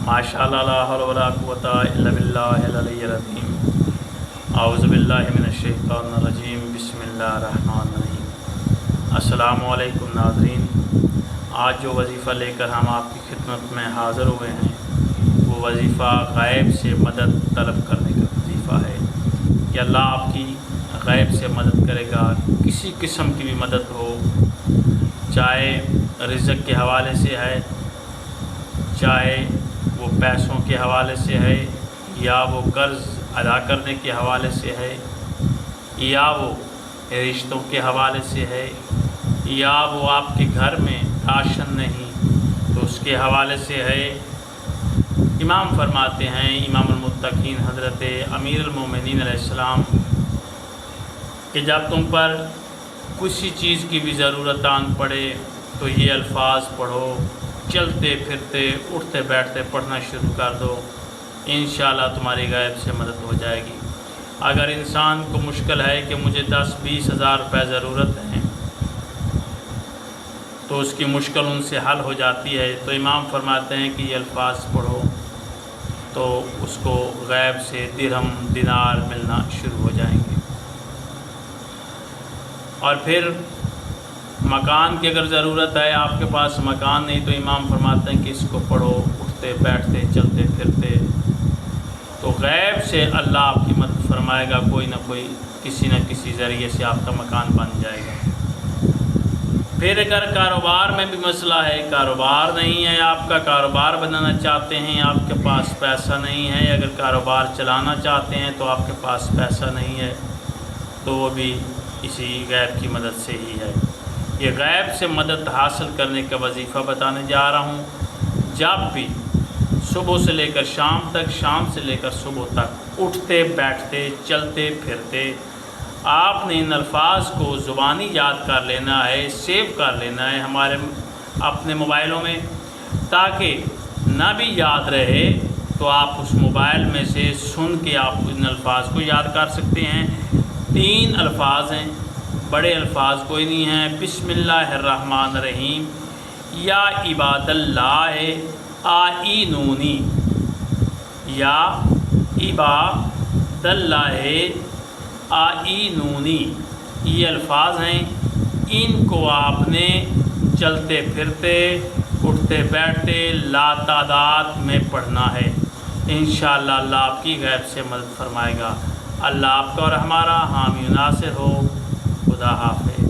माशाअल्लाह ला हौला वला कुव्वता इल्ला बिल्लाहिल अलिय्यिल अज़ीम। औज़ु बिल्लाहि मिनश्शैतानिर रजीम। बिस्मिल्लाहिर रहमानिर रहीम। अस्सलामु अलैकुम नाज़रीन, आज जो वजीफ़ा लेकर हम आपकी खिदमत में हाज़िर हुए हैं वो वजीफ़ा गैब से मदद तलब करने का वजीफ़ा है कि अल्लाह आपकी गैब से मदद करेगा। किसी किस्म की भी मदद हो, चाहे रिज़्क़ के हवाले से है, चाहे वो पैसों के हवाले से है, या वो कर्ज़ अदा करने के हवाले से है, या वो रिश्तों के हवाले से है, या वो आपके घर में राशन नहीं तो उसके हवाले से है। इमाम फरमाते हैं, इमामुल मुत्तकीन हज़रत अमीरुल मोमिनीन अलैहिस्सलाम, कि जब तुम पर किसी चीज़ की भी ज़रूरत आन पड़े तो ये अल्फाज पढ़ो, चलते फिरते उठते बैठते पढ़ना शुरू कर दो, इंशाअल्लाह तुम्हारी गैब से मदद हो जाएगी। अगर इंसान को मुश्किल है कि मुझे 10-20 हज़ार रुपये ज़रूरत है तो उसकी मुश्किल उनसे हल हो जाती है, तो इमाम फरमाते हैं कि ये अल्फाज पढ़ो तो उसको गैब से दिरहम दिनार मिलना शुरू हो जाएंगे। और फिर मकान की अगर ज़रूरत है, आपके पास मकान नहीं, तो इमाम फरमाते हैं कि इसको पढ़ो उठते बैठते चलते फिरते, तो गैब से अल्लाह आपकी मदद फरमाएगा। कोई ना कोई किसी न किसी ज़रिए से आपका मकान बन जाएगा। फिर अगर कारोबार में भी मसला है, कारोबार नहीं है, आपका कारोबार बनाना चाहते हैं, आपके पास पैसा नहीं है, अगर कारोबार चलाना चाहते हैं तो आपके पास पैसा नहीं है, तो वो भी इसी गैब की मदद से ही है। ये गैब से मदद हासिल करने का वजीफ़ा बताने जा रहा हूँ। जब भी सुबह से लेकर शाम तक, शाम से लेकर सुबह तक उठते बैठते चलते फिरते आपने इन अल्फाज को ज़ुबानी याद कर लेना है, सेव कर लेना है हमारे अपने मोबाइलों में, ताकि ना भी याद रहे तो आप उस मोबाइल में से सुन के आप इन अल्फाज को याद कर सकते हैं। 3 अल्फाज हैं, बड़े अल्फाज कोई नहीं हैं। बिस्मिल्लाहिर्रहमानिर्रहीम, या इबादल्लाह आईनूनी, या इबादल्लाह आईनूनी, ये अल्फाज हैं। इनको आपने चलते फिरते उठते बैठते लातादाद में पढ़ना है। इंशाअल्लाह अल्लाह आपकी गैब से मदद फरमाएगा। अल्लाह आपका और हमारा हामी नासिर हो। खुदा हाफ़िज़।